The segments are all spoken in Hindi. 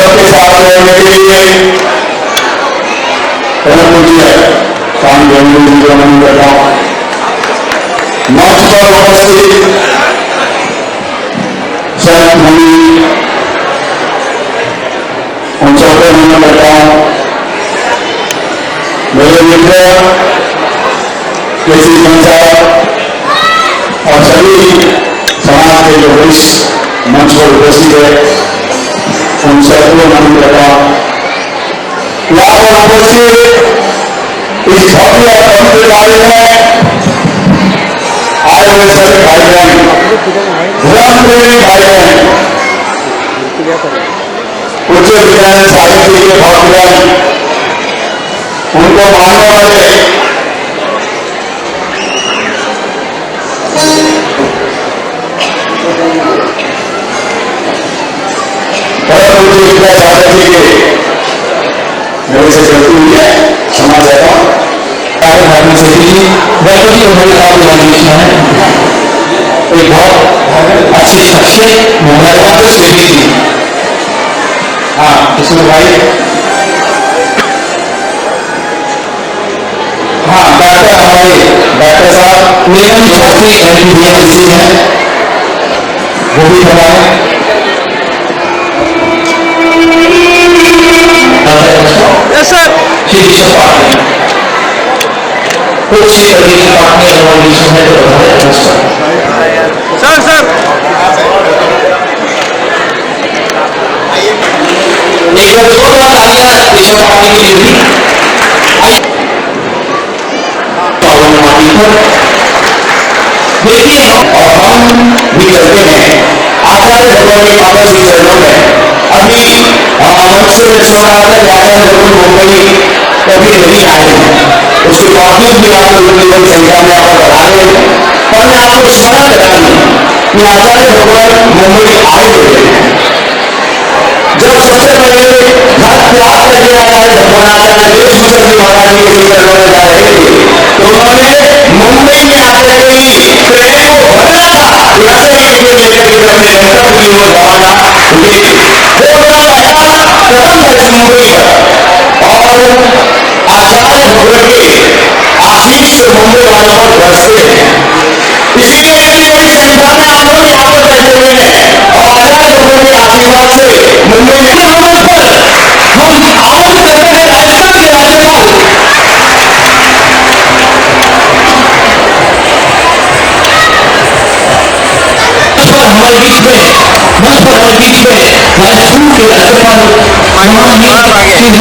करने के लिए परम पूज्य स्वामी गंगू जी को नमन करता हूं। मंच पर उपस्थित संत मुनि उन सबको नमन करता हूं। मेरे मित्र केसी साहब और सभी समाज के जो वरिष्ठ मंच पर उपस्थित है उन सबको नमन करता हूं। यहाँ पर उपस्थित इस भव्य और पवित्र कार्य में आए हुए सभी भाई बहन, धर्म प्रेमी भाई बहन, उच्च विद्यालय साहित्य के भक्तगण, उनको मानने वाले साहित्य के मेरे से गलती हुई है, क्षमा चाहता हूँ। वैसे उन्होंने आप लिखा है एक बहुत अच्छी शख्सियत मोहम्मद सिद्दीकी थी। हाँ इसमें भाई हाँ डॉक्टर हमारे डॉक्टर साहब नीलम चौधरी MPBM है, वो भी हमारे सर श्री पार्टी कुछ पार्टी सर देखिए और हम भी करते हैं आचार्य भगवान के पावन श्री चरणों में अभी मंच से सुना था कि आचार्य भगवान मुंबई कभी नहीं आए हैं, उसके बावजूद भी आप लोग इतनी बड़ी संख्या में आप बता रहे हैं। पर मैं आपको स्मरण करा दूं कि आचार्य भगवान मुंबई आए हुए हैं जब सबसे पहले घर त्याग करके आचार्य भगवान आचार्य देवशंकर जी महाराज जी के चरणों में जा रहे थे तो उन्होंने मुंबई में आते हुए ट्रेन को भरा लड़ने के लिए लेकर के अपने गंतव्य की ओर रवाना हुए थे। वो उनका पहला कदम था इस मुंबई पर और आचार्य भगवान के आशीष से मुंबई वालों पर बरसते हैं। इसलिए इतनी बड़ी संख्या में आप लोग यहाँ पर बैठे हुए हैं और आचार्य भगवान के आशीर्वाद से मुंबई में हम आरंभ करते हैं राजस्थान के राज्यपाल हमारे बीच में राजस्थान के राज्यपाल श्री निर्मला कुमार हमारे बीच में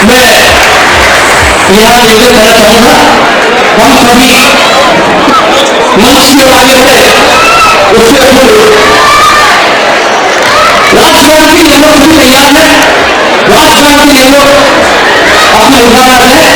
मैं यहाँ निवेदन करना चाहूंगा हम सभी मंच के माध्यम से उसके राजभवन की नियमों की तैयार है, राजभवन की नियमों अपने उदाहरण है।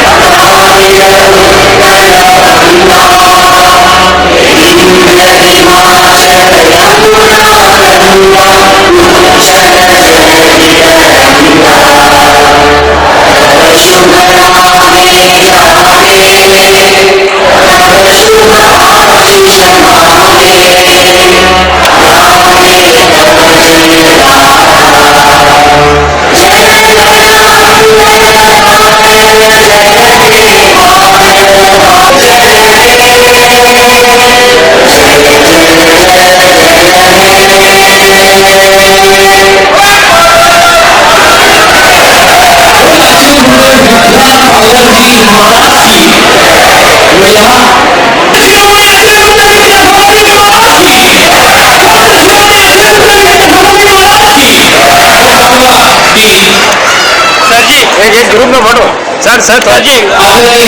एक ग्रुप में फोटो सर सर तो जी आज के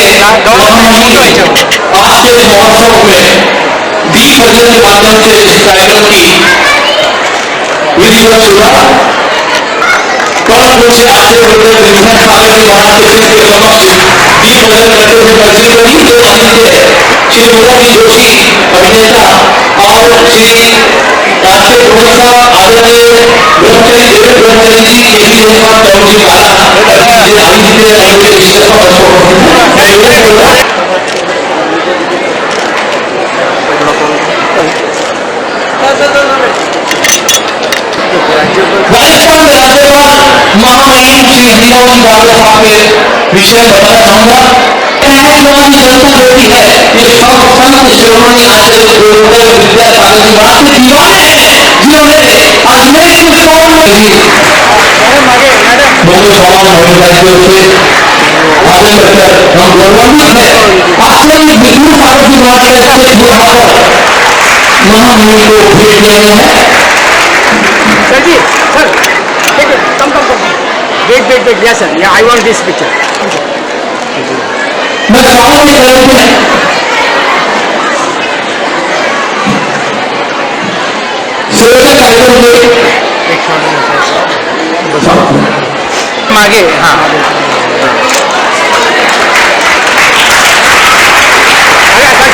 महोत्सव में दीप प्रज्वलन के माध्यम से इस कार्यक्रम की विधिवत शुरुआत कौन रूप से आगे बढ़कर विभिन्न सागर जी महाराज के सिर के समक्ष दीप प्रज्वलन करते हुए परिचय करी तो आदित्य श्री मोरारी जोशी अभिनेता और श्री राष्ट्रीय प्रवक्ता आदरणीय ब्रह्मचारी देवेंद्र ब्रह्मचारी जी केसी कुमार चौक जी महाराज आदित्य आयोजन विशेष पर राजस्थान के राज्यपाल महामहिम श्री हरिराम जी बाबा साहब के विषय बताना चाहूंगा। जनता होती है ये सब संत शिरोमणि आचार्य गुरुदेव विद्यासागर जी महाराज के दीवाने हैं जिन्होंने अजमेर के कौन बहुत सवाल होने चाहिए उससे आगे बढ़कर हम गौरवान्वित है आचार्य विष्णु सागर जी महाराज ऐसे यहाँ पर महामहिम को भेंट दे रहे हैं। सर जी सर कम वेट यस सर या आई वांट दिस पिक्चर मैं सवालों के जवाब में सुरक्षा कार्यक्रम में आगे हाँ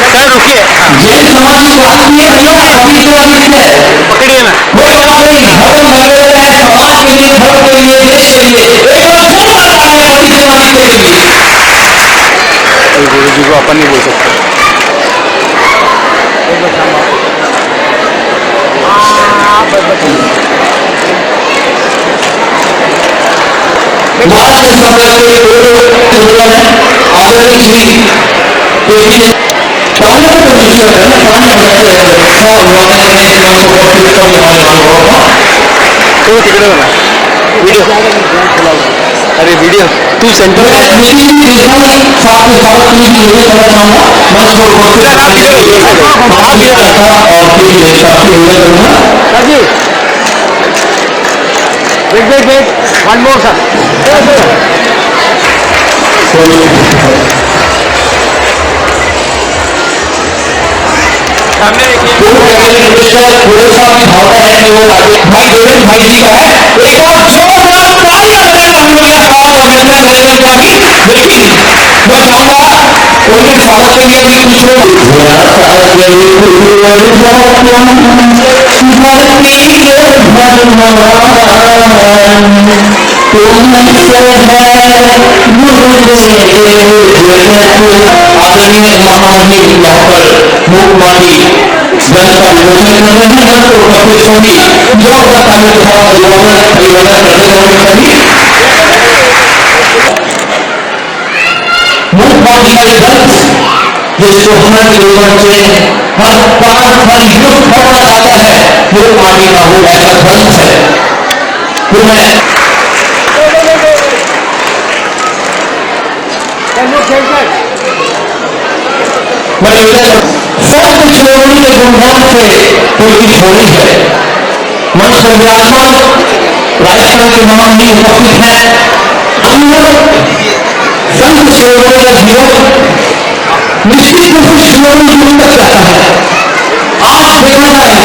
सर रुकिए जैन समाज की बात की है भैया अभी तो अभी है पकड़िए ना कोई बात नहीं धर्म नगरों है समाज के लिए धर्म के लिए देश के लिए एक बार फिर आता है अभी तो अभी के लिए गुरु जी को अपन नहीं बोल सकते महाराष्ट्र सरकार के प्रोग्राम है आदरणीय श्री केसी पानी को मिश्र है ना पानी को और वाले ने सपोर्ट करते हैं हमारे मानवों को तो टिकट है ना वीडियो अरे वीडियो तू सेंटर मैं मेरी कृष्णा साथ में साथ में भी योजना करना चाहूंगा मंच को उपस्थित और फिर योजना करूंगा सर जी वेट वन मोर सर सामने पूरे साथ की भावना है कि वो आगे भाई देवेंद्र भाई जी का है एक और जोरदार ताली बजाएं हम लोग का काम और मिलना मिलने का भी लेकिन मैं चाहूंगा उनके स्वागत के लिए भी कुछ लोग आदरणीय महामहिम यहाँ पर मुख्यमंत्री जनता योजना कर रहे हैं तो कपिल सोनी जोरदार ताली के साथ योजना करते हुए मुख्यमंत्री का ये जो हमारे जीवन से हर प्राण हर युग करना चाहता है वो पार्टी का वो ऐसा ग्रंथ है तो मैं सत्य चोरी के गुणगान से उनकी छोड़ी है मंच पर विराजमान राजस्थान के महामहिम उपस्थित हैं संत चोरों का जीवन निश्चित रूप से चोरी दूर तक रहता है आज देखा जाए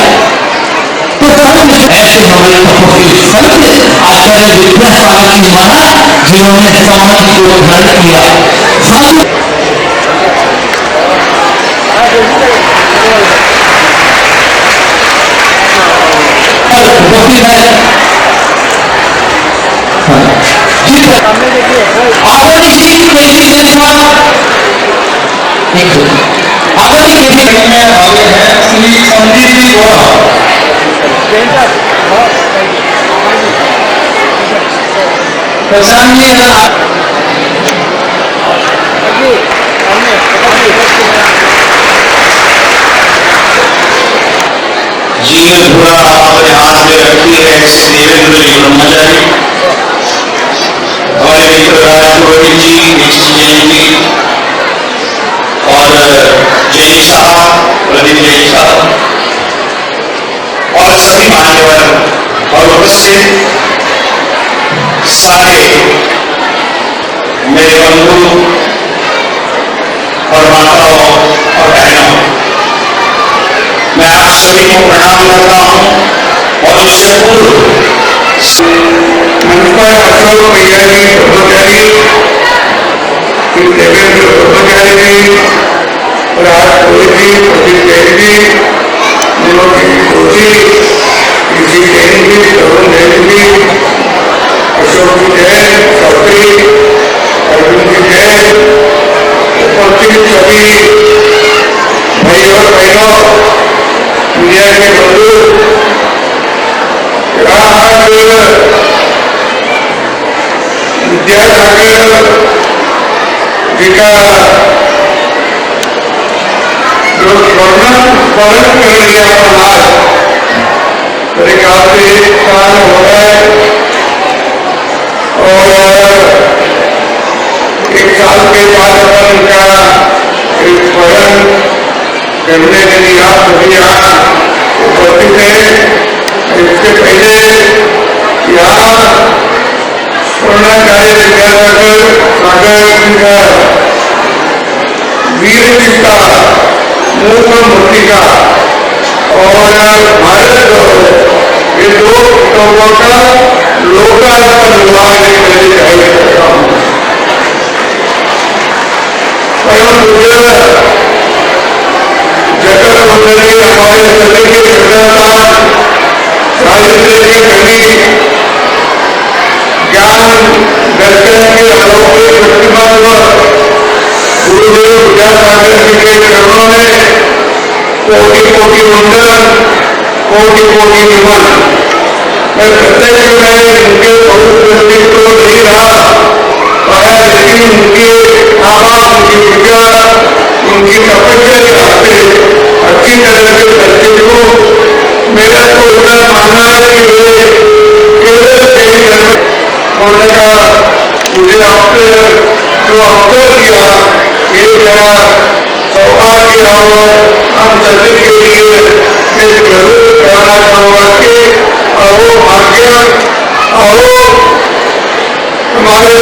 तो संत ऐसे हमारे उपस्थित संत आचार्य विद्यासागर जी महाराज जिन्होंने समाज को ग्रहण किया संत उपस्थित है आदरणीय श्री केसी देशवाल आदरणीय केसी में आगे हैं श्री संदीप जी गोरा पहचानिए जीवन पूरा अपने हाथ में रखी है देवेंद्र जी ब्रह्मचारी हमारे मित्र राज पुरोहित जी निश्चित जैन जी और जैन साहब प्रदीप जैन साहब और सभी मान्यवर और उपस्थित सारे मेरे बंधु और माताओं और बहनों मैं आप सभी को प्रणाम करता हूं और इससे पूर्व मुझपर अशोक भैया जी ब्रह्मचारी श्री देवेंद्र ब्रह्मचारी जी राज पुरोहित जी प्रदीप जैन जी मनोज जोशी ऋषि जैन जी तरुण जैन जी अशोक जी जैन चौधरी अर्जुन जी जैन उपस्थित सभी भाई और बहनों मीडिया के बंधु विद्यासागर जी का जो वर्णन कर लिया आज मेरे ख्याल से 1 साल हो गए और 1 साल के बाद अपन उनका एक वर्णन करने के लिए आप सभी यहाँ उपस्थित हैं इसके पहले यहाँ पूर्णाचार्य विद्यासागर सागर जी का वीर जी का मूल मूर्ति का और भारत जो ये 2 अक्टूबर का लोकार्पण हुआ है करना चाहता हूँ परम पूज्य जगत मंडली हमारे सभी के श्रद्धावान साहित्य की कवि ज्ञान दर्शन के अलौकिक प्रतिबंध गुरुदेव विद्यासागर जी के चरणों में कोटि कोटि वंदन कोटि कोटि नमन मैं प्रत्यक्ष में उनके बहुत व्यक्तित्व तो नहीं रहा पाया लेकिन उनके आवाज उनकी ऊर्जा उनकी तपस्या के रास्ते अच्छी तरह से चलते हो मेरा तो इतना मानना है कि वे केवल होने का मुझे आपसे जो अवसर दिया ये मेरा सौभाग्य और हम सभी के लिए मैं जरूर कहना चाहूँगा कि अहो भाग्य अहो हमारे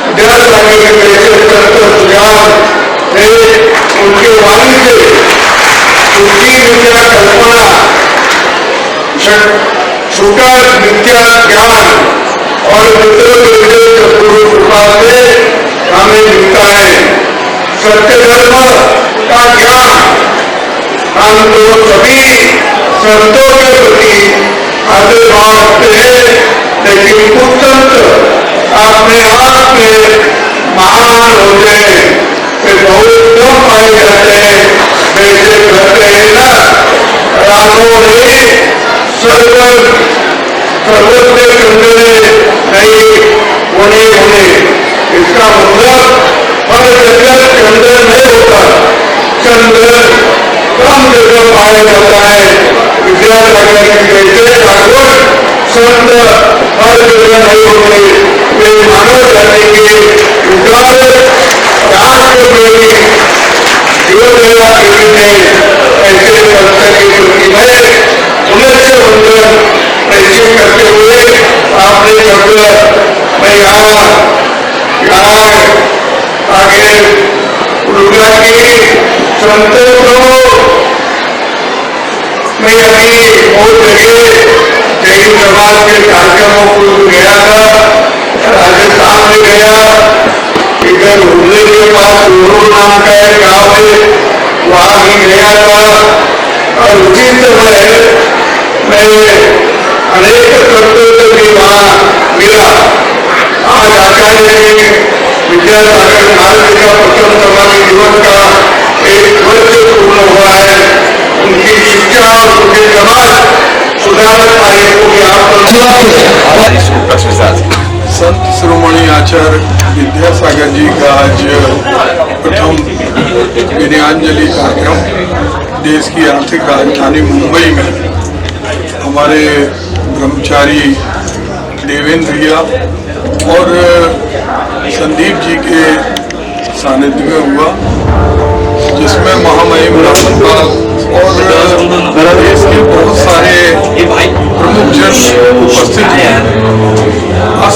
विद्यासागर के जैसे संत सुजान थे, उनके वाणी से उनकी विद्या कल्पना छूटा विद्या ज्ञान और मित्र गुरु कृपा से हमें मिलता है। सत्य धर्म का ज्ञान हम तो सभी संतों के प्रति आदर भाव रखते हैं, लेकिन कुछ संत अपने आप में महान होते हैं, वे बहुत कम पाए जाते हैं। वैसे कहते हैं ना, रामों ने सर्वज्ञ चंद्र नहीं होने होने, इसका मतलब हर जगह चंद्र नहीं होता, चंद्र कम जगह पाया जाता है। विद्यासागर के जैसे ठाकुर संत हर जगह नहीं होते, वे मानव जाति के उदार राष्ट्र प्रेमी जीवनदया देवी ने ऐसे संत की प्रतिभाएं उन्नत बंधन परिचय करते हुए आपने शब्द मैं यहाँ आगे उड़ूगा की संतों को मैं अभी बहुत जगह जैन समाज के कार्यक्रमों को गया था, राजस्थान में गया, इधर हुगली के पास गुरु नाम का एक गाँव है, वहाँ भी गया था। और उसी समय मैं अनेक संतों से भी वहाँ मिला। आज आचार्य जी विद्यासागर भारत का प्रथम समाधि दिवस का 1 वर्ष पूर्ण हुआ है। उनकी शिक्षा और उनके समाज सुधार कार्य को भी आप संत शिरोमणि आचार्य विद्यासागर जी का आज प्रथम विनयाञ्जलि कार्यक्रम देश की आर्थिक राजधानी मुंबई में हमारे ब्रह्मचारी देवेंद्र भैया और संदीप जी के सानिध्य में हुआ, जिसमें महामहिम रामपाल और देश के बहुत सारे प्रमुख जन उपस्थित हैं।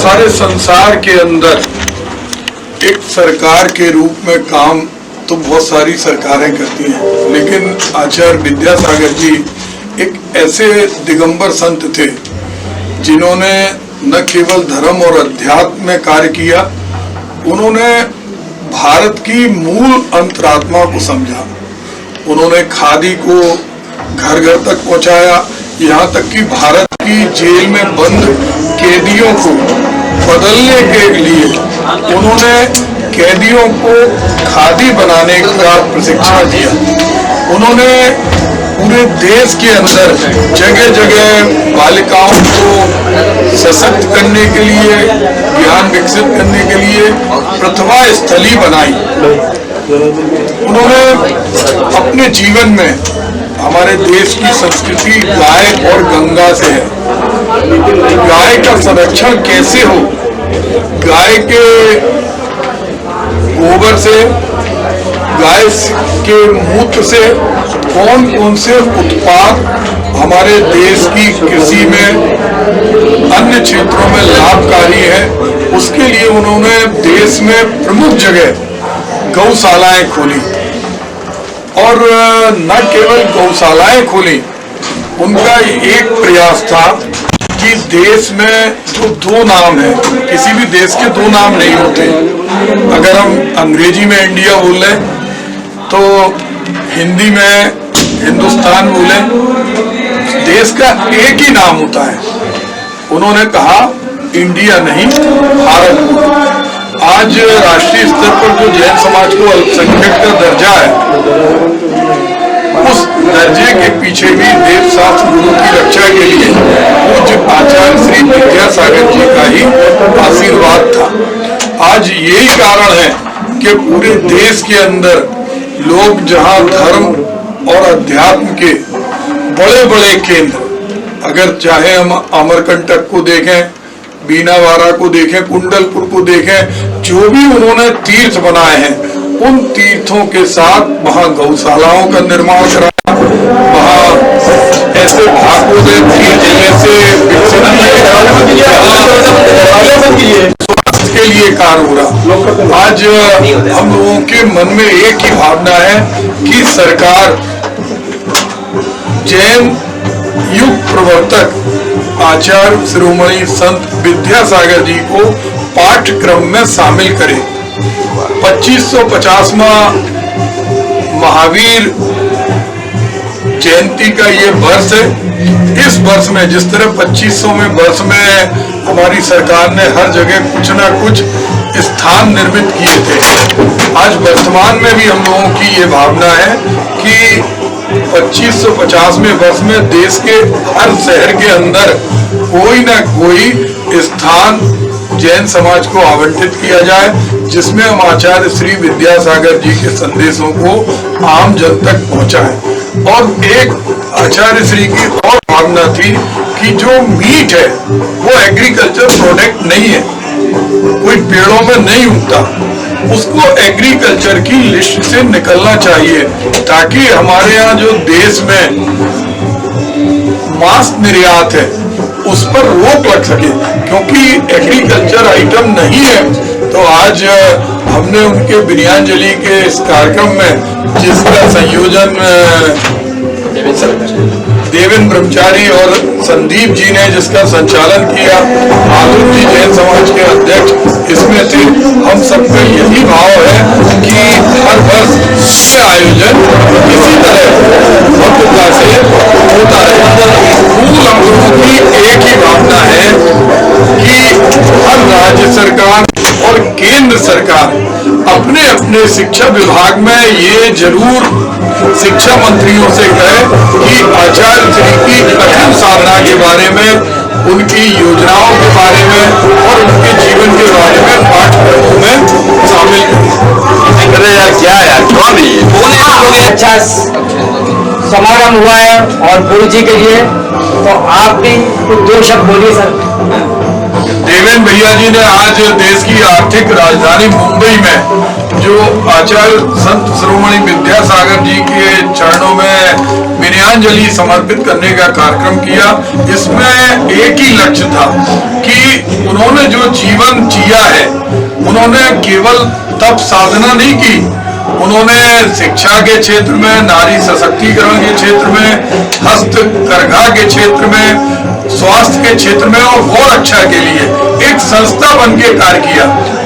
सारे संसार के अंदर एक सरकार के रूप में काम तो बहुत सारी सरकारें करती हैं, लेकिन आचार्य विद्यासागर जी एक ऐसे दिगंबर संत थे जिन्होंने न केवल धर्म और अध्यात्म में कार्य किया, उन्होंने भारत की मूल अंतरात्मा को समझा। उन्होंने खादी को घर घर तक पहुंचाया, यहाँ तक कि भारत की जेल में बंद कैदियों को बदलने के लिए उन्होंने कैदियों को खादी बनाने का प्रशिक्षण दिया। उन्होंने पूरे देश के अंदर जगह जगह बालिकाओं को सशक्त करने के लिए, ज्ञान विकसित करने के लिए प्रतिभा स्थली बनाई। उन्होंने अपने जीवन में हमारे देश की संस्कृति गाय और गंगा से है। गाय का संरक्षण कैसे हो, गाय के गोबर से, गाय के मूत्र से कौन कौन से उत्पाद हमारे देश की कृषि में अन्य क्षेत्रों में लाभकारी है, उसके लिए उन्होंने देश में प्रमुख जगह गौशालाएं खोली। और न केवल गौशालाएं खोली, उनका एक प्रयास था कि देश में जो 2 नाम है, किसी भी देश के 2 नाम नहीं होते। अगर हम अंग्रेजी में इंडिया बोलें तो हिंदी में हिंदुस्तान बोलें, देश का एक ही नाम होता है। उन्होंने कहा इंडिया नहीं, भारत। आज राष्ट्रीय स्तर पर जो जैन समाज को अल्पसंख्यक का दर्जा है, उस दर्जे के पीछे भी देव शास्त्र गुरु की रक्षा के लिए पूज्य आचार्य श्री विद्यासागर जी का ही आशीर्वाद था। आज यही कारण है कि पूरे देश के अंदर लोग जहां धर्म और अध्यात्म के बड़े बड़े केंद्र, अगर चाहे हम अमरकंटक को देखें, बीनावाड़ा को देखें, कुंडलपुर को देखें, जो भी उन्होंने तीर्थ बनाए हैं, उन तीर्थों के साथ वहां गौशालाओं का निर्माण करा, वहां ऐसे ठाकुर के लिए कार्य हो रहा। आज हम लोगों के मन में एक ही भावना है कि सरकार जैन युग प्रवर्तक आचार्य शिरोमणि संत विद्यासागर जी को पाठ्यक्रम में शामिल करे। 2550वां महावीर जयंती का ये वर्ष है। इस वर्ष में जिस तरह 2500वें वर्ष में हमारी सरकार ने हर जगह कुछ ना कुछ स्थान निर्मित किए थे, आज वर्तमान में भी हम लोगों की ये भावना है कि 2550वें वर्ष में देश के हर शहर के अंदर कोई ना कोई स्थान जैन समाज को आवंटित किया जाए, जिसमें हम आचार्य श्री विद्यासागर जी के संदेशों को आम जन तक पहुंचाएं। और एक आचार्य श्री की और भावना थी कि जो मीट है वो एग्रीकल्चर प्रोडक्ट नहीं है, कोई पेड़ों में नहीं उगता, उसको एग्रीकल्चर की लिस्ट से निकलना चाहिए, ताकि हमारे यहाँ जो देश में मांस निर्यात है उस पर रोक लग सके, क्योंकि एग्रीकल्चर आइटम नहीं है। तो आज हमने उनके विनयाजलि के इस कार्यक्रम में जिसका संयोजन देवेंद्र ब्रह्मचारी और संदीप जी ने जिसका संचालन किया, आलोक जी जैन समाज के अध्यक्ष इसमें थे, हम सबका यही भाव है कि हर वर्ष ये आयोजन इसी तरह भव्यता से होता है। मूल हम लोगों की एक ही भावना है कि हर राज्य सरकार और केंद्र सरकार अपने अपने शिक्षा विभाग में ये जरूर शिक्षा मंत्रियों से कहे कि आचार्य श्री की कठिन साधना के बारे में, उनकी योजनाओं के बारे में और उनके जीवन के बारे में पाठ्यक्रमों में शामिल करें। यार क्या यार अच्छा समागम हुआ है और गुरु जी के लिए, तो आप भी कुछ दो शब्द बोलिए सर। देवेंद्र भैया जी ने आज देश की आर्थिक राजधानी मुंबई में जो आचार्य संत शिरोमणि विद्यासागर जी के चरणों में विनयाजलि समर्पित करने का कार्यक्रम किया। इसमें एक ही लक्ष्य था कि उन्होंने जो जीवन जिया है, उन्होंने केवल तप साधना नहीं की, उन्होंने शिक्षा के क्षेत्र में, नारी सशक्तिकरण के क्षेत्र में, हस्तकरघा के क्षेत्र में, स्वास्थ्य के क्षेत्र में और गौ रक्षा के लिए एक संस्था बन के कार्य किया।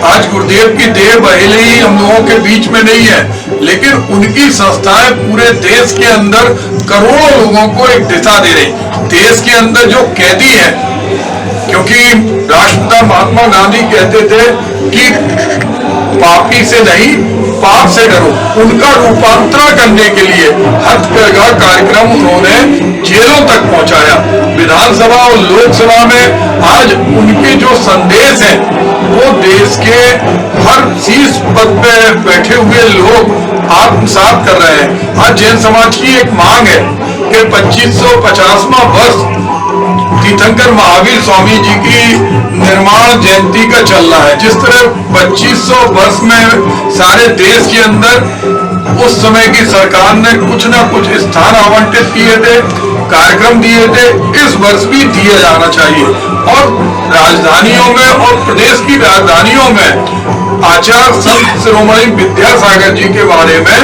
आज गुरुदेव की देह भले ही हम लोगों के बीच में नहीं है, लेकिन उनकी संस्थाएं पूरे देश के अंदर करोड़ों लोगों को एक दिशा दे रही। देश के अंदर जो कैदी हैं, क्योंकि राष्ट्रपिता महात्मा गांधी कहते थे कि पापी से नहीं पाप से डरो, उनका रूपांतरण करने के लिए हथकरघा कार्यक्रम उन्होंने जेलों तक पहुंचाया। विधानसभा और लोकसभा में आज उनके जो संदेश हैं वो देश के हर शीर्ष पद पे बैठे हुए लोग आत्मसात कर रहे हैं। आज जैन समाज की एक मांग है कि 2550वां वर्ष तीर्थंकर महावीर स्वामी जी की निर्माण जयंती का चल रहा है। जिस तरह 2500 वर्ष में सारे देश के अंदर उस समय की सरकार ने कुछ ना कुछ स्थान आवंटित किए थे, कार्यक्रम दिए थे, इस वर्ष भी दिया जाना चाहिए। और राजधानियों में और प्रदेश की राजधानियों में आचार्य संत शिरोमणि विद्यासागर जी के बारे में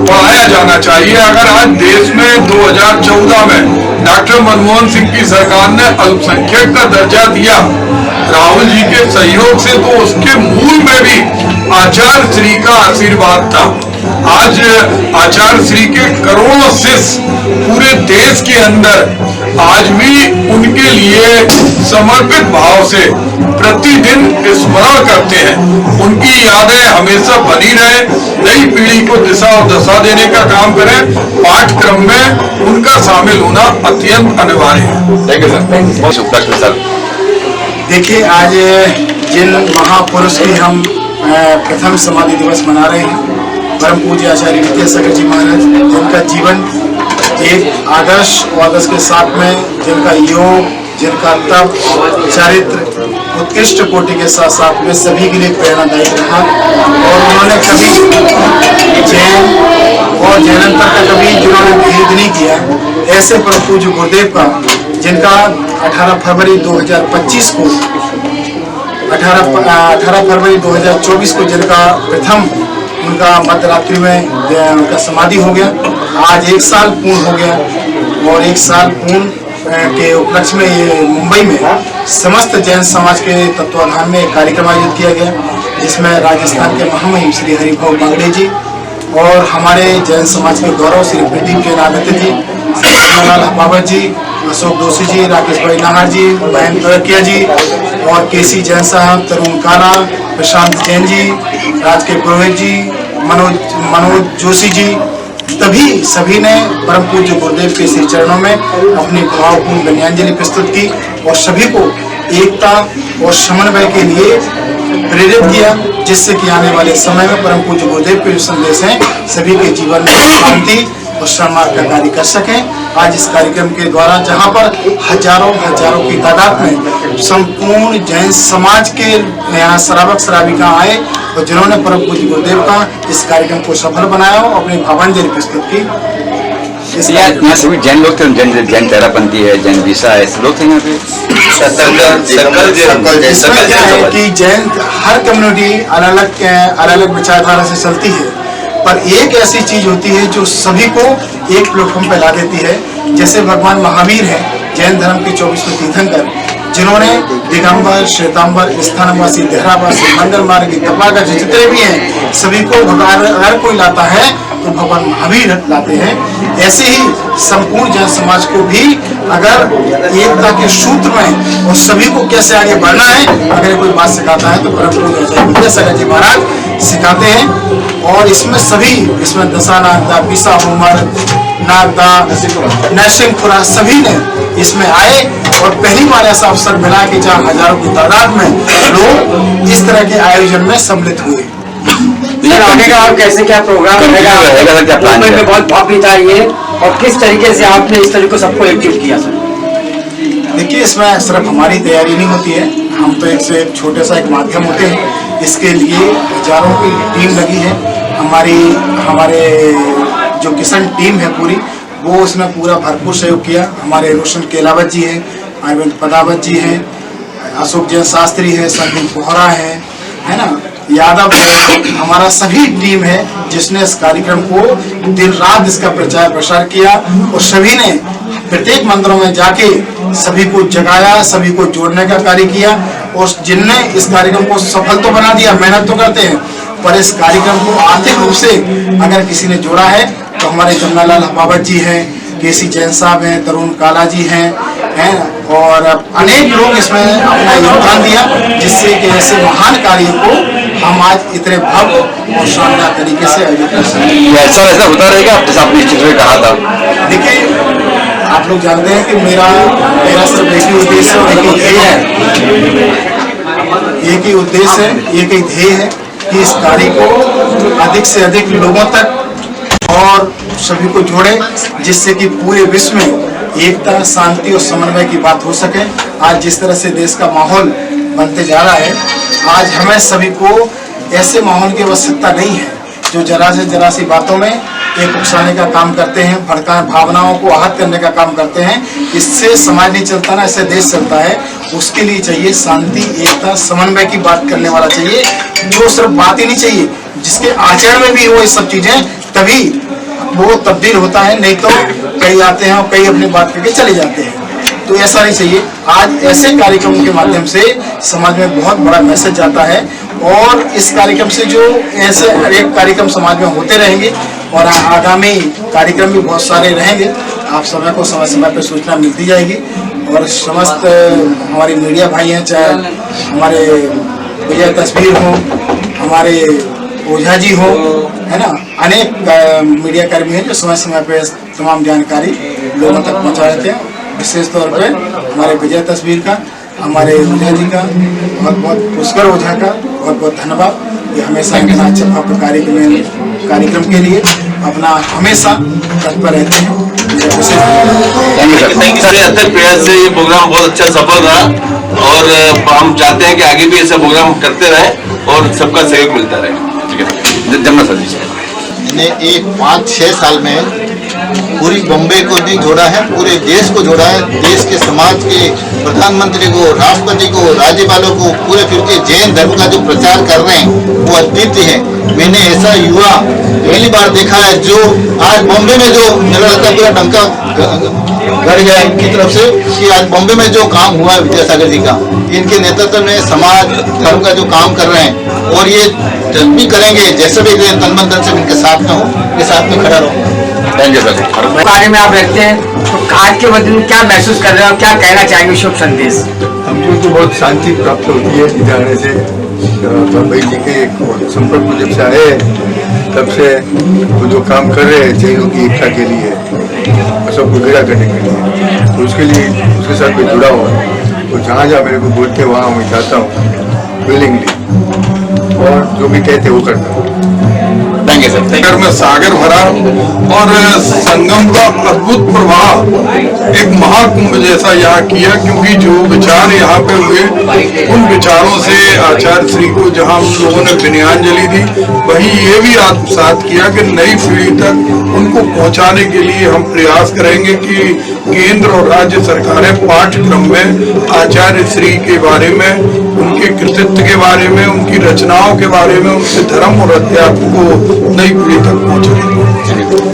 पढ़ाया जाना चाहिए। अगर आज देश में 2014 में डॉक्टर मनमोहन सिंह की सरकार ने अल्पसंख्यक का दर्जा दिया राहुल जी के सहयोग से, तो उसके मूल में भी आचार्य श्री का आशीर्वाद था। आज आचार्य श्री के करोड़ों शिष्य पूरे देश के अंदर आज भी उनके लिए समर्पित भाव से प्रतिदिन स्मरण करते हैं। उनकी यादें हमेशा बनी रहे, नई पीढ़ी को दिशा और दशा देने का काम करें। पाठ्यक्रम में उनका शामिल होना अत्यंत अनिवार्य है। Thank you sir. देखिए, आज जिन महापुरुष की हम प्रथम समाधि दिवस मना रहे हैं, परम पूज्य आचार्य विद्यासागर जी महाराज, जिनका जीवन एक आदर्श के साथ में, जिनका योग, जिनका तप, चरित्र उत्कृष्ट कोटि के साथ साथ में सभी के लिए प्रेरणादायक रहा। और उन्होंने कभी जैन और जैनंतर का कभी जिन्होंने भेद नहीं किया, ऐसे परम पूज्य गुरुदेव का, जिनका 18 फरवरी 2025 को 18 फरवरी 2024 को जिनका प्रथम उनका मध्यरात्रि में उनका समाधि हो गया। आज 1 साल पूर्ण हो गया और 1 साल पूर्ण के उपलक्ष्य में ये मुंबई में समस्त जैन समाज के तत्वाधान में एक कार्यक्रम आयोजित किया गया, जिसमें राजस्थान के महामहिम श्री हरिभाऊ बागड़े जी और हमारे जैन समाज के गौरव श्री प्रदीप जैन आदित्य जी, श्री बाबर जी, अशोक दोषी जी, राकेश भाई नाहर जी, महेंद्र तड़किया जी और केसी जैन साहब, तरुण काला, प्रशांत जैन जी, राज के पुरोहित जी, मनोज जोशी जी, सभी ने परम पूज्य गुरुदेव के श्री चरणों में अपनी भावपूर्ण विनयाञ्जलि प्रस्तुत की और सभी को एकता और समन्वय के लिए प्रेरित किया, जिससे कि आने वाले समय में परम पूज्य गुरुदेव के जो संदेश हैं सभी के जीवन में शांति और सन्मार्ग का कार्य कर सकें। आज इस कार्यक्रम के द्वारा जहां पर हजारों की तादाद में संपूर्ण जैन समाज के यहाँ श्रावक श्राविका आए और जिन्होंने परम पूज्य गुरुदेव का इस कार्यक्रम को सफल बनाया और अपनी भावांजलि प्रस्तुत की। यहाँ सभी जैन लोग थे, जैन तेरापंथी है, जैन विसा है, लोग थे यहाँ पे। इसमें क्या है कि जैन हर कम्युनिटी अलग अलग विचारधारा से चलती है, पर एक ऐसी चीज होती है जो सभी को एक प्लेटफॉर्म पर ला देती है। जैसे भगवान महावीर है, जैन धर्म के 24वें तीर्थंकर, जिन्होंने दिगंबर, श्वेतांबर, स्थानवासी, देहरावासी, मंगल मार्ग, तपागत जितने भी हैं सभी को भगवान अगर कोई लाता है तो भगवान महावीर लाते हैं। ऐसे ही संपूर्ण जैन समाज को भी अगर एकता के सूत्र में और सभी को कैसे आगे बढ़ना है अगर कोई बात सिखाता है तो परम पूज्य आचार्य विद्यासागर जी महाराज सिखाते हैं। और इसमें दशा नागदा, पिसा होमर, नागदा, नरसिंहपुरा सभी ने इसमें आए और पहली बार ऐसा अवसर मिला कि जहाँ हजारों की तादाद में लोग इस तरह के आयोजन में सम्मिलित हुए। आगे का आप कैसे क्या प्रोग्राम रहेगा, मुंबई में बहुत भव्यता है और किस तरीके से आपने इस तरीके को सबको एक्टिव किया सर? देखिए, इसमें सिर्फ हमारी तैयारी नहीं होती है, हम तो एक छोटे सा एक माध्यम होते हैं। इसके लिए हजारों की टीम लगी है। हमारे जो किसान टीम है पूरी, वो उसने पूरा भरपूर सहयोग किया। हमारे रोशन केलावत जी हैं, अरविंद पदावत जी हैं, अशोक जैन शास्त्री है, संदीप बोहरा है ना, यादव है, हमारा सभी टीम है जिसने इस कार्यक्रम को दिन रात इसका प्रचार प्रसार किया और सभी ने प्रत्येक मंदिरों में जाके सभी को जगाया, सभी को जोड़ने का कार्य किया। और जिनने इस कार्यक्रम को सफल तो बना दिया, मेहनत तो करते हैं, पर इस कार्यक्रम को आर्थिक रूप से अगर किसी ने जोड़ा है तो हमारे जमनालाल बाबर जी हैं, केसी जैन साहब हैं, तरुण काला जी हैं और अनेक लोग इसमें अपना योगदान दिया, जिससे कि ऐसे महान कार्य को हम आज इतने भव्य और शानदार तरीके से आयोजित कर सकते। ऐसा होता रहेगा, आपने निश्चित रूप से कहा था। देखिए, आप लोग जानते हैं कि मेरा सिर्फ एक ही उद्देश्य और एक ही ध्येय है, एक ही ध्येय है कि इस कार्य को अधिक से अधिक लोगों तक और सभी को जोड़े, जिससे कि पूरे विश्व में एकता, शांति और समन्वय की बात हो सके। आज जिस तरह से देश का माहौल बनते जा रहा है, आज हमें सभी को ऐसे माहौल की आवश्यकता नहीं है जो जरा सी बातों में एक उकसाने का काम करते हैं, भड़का भावनाओं को आहत करने का काम करते हैं। इससे समाज नहीं चलता ना, इससे देश चलता है। उसके लिए चाहिए शांति, एकता, समन्वय की बात करने वाला चाहिए, जो सिर्फ बात ही नहीं चाहिए, जिसके आचरण में भी वो ये सब चीजें, तभी वो तब्दील होता है। नहीं तो कई आते हैं और कई अपनी बात करके चले जाते हैं, तो ऐसा नहीं चाहिए। आज ऐसे कार्यक्रमों के माध्यम से समाज में बहुत बड़ा मैसेज जाता है और इस कार्यक्रम से जो ऐसे एक कार्यक्रम समाज में होते रहेंगे और आगामी कार्यक्रम भी बहुत सारे रहेंगे। आप समय पर सूचना मिलती जाएगी और समस्त हमारे मीडिया भाई हैं, चाहे हमारे विजय तस्वीर हो, हमारे ओझा जी हो, है ना, अनेक मीडिया कर्मी हैं जो समय पे तमाम जानकारी लोगों तक पहुंचा देते हैं। विशेष तौर पे हमारे विजय तस्वीर का, हमारे ओझा जी का बहुत पुष्कर ओझा का बहुत धन्यवाद। ये हमेशा इतना अच्छा भव्य कार्यक्रम के लिए अपना हमेशा तत्पर रहते हैं। Thank you sir. अब तक प्रयास से ये प्रोग्राम बहुत अच्छा सफल रहा और हम चाहते हैं कि आगे भी ऐसा प्रोग्राम करते रहें और सबका सहयोग मिलता रहे। ठीक है, जन्नत सर जी ने एक 5-6 साल में पूरी बॉम्बे को भी जोड़ा है, पूरे देश को जोड़ा है। देश के समाज के प्रधानमंत्री को, राष्ट्रपति को, राज्यपालों को, पूरे फिर के जैन धर्म का जो प्रचार कर रहे हैं वो अद्वितीय है। मैंने ऐसा युवा पहली बार देखा है जो आज बॉम्बे में जो मेरा लगता है पूरा डंका गड़ गया इनकी तरफ से कि आज बॉम्बे में जो काम हुआ है विद्यासागर जी का, इनके नेतृत्व में समाज धर्म का जो काम कर रहे हैं और ये जब भी करेंगे जैसे भी करें तन मन धन से इनके साथ में हो, इनके साथ में खड़ा रहो। Thank you sir. बारे में आप रखते हैं तो आज के दिन क्या महसूस कर रहे हो, क्या कहना चाहेंगे शुभ संदेश? हमको तो बहुत शांति प्राप्त होती है इधर आने से। बम्बई जी के संपर्क में जब से आए तब से वो जो काम कर रहे हैं जैनों की एकता के लिए, सबको इकट्ठा करने के लिए, तो उसके लिए उसके साथ मैं जुड़ा हुआ हूँ। तो जहाँ जहाँ मेरे को बोलते हैं वहाँ मैं जाता हूँ विलिंगली, और जो भी कहते वो करता हूँ। Thank you sir. सागर में सागर भरा और संगम का अद्भुत प्रवाह एक महाकुंभ जैसा यहाँ किया, क्योंकि जो विचार यहाँ पे हुए उन विचारों से आचार्य श्री को जहाँ हम लोगों ने विनयाञ्जलि दी, वहीं ये भी आत्मसात किया कि नई पीढ़ी तक उनको पहुँचाने के लिए हम प्रयास करेंगे कि केंद्र और राज्य सरकारें पाठ्यक्रम में आचार्य श्री के बारे में, उनके कृतित्व के बारे में, उनकी रचनाओं के बारे में, उनके धर्म और अध्यात्म को नई पीढ़ी तक पहुँचाएंगे।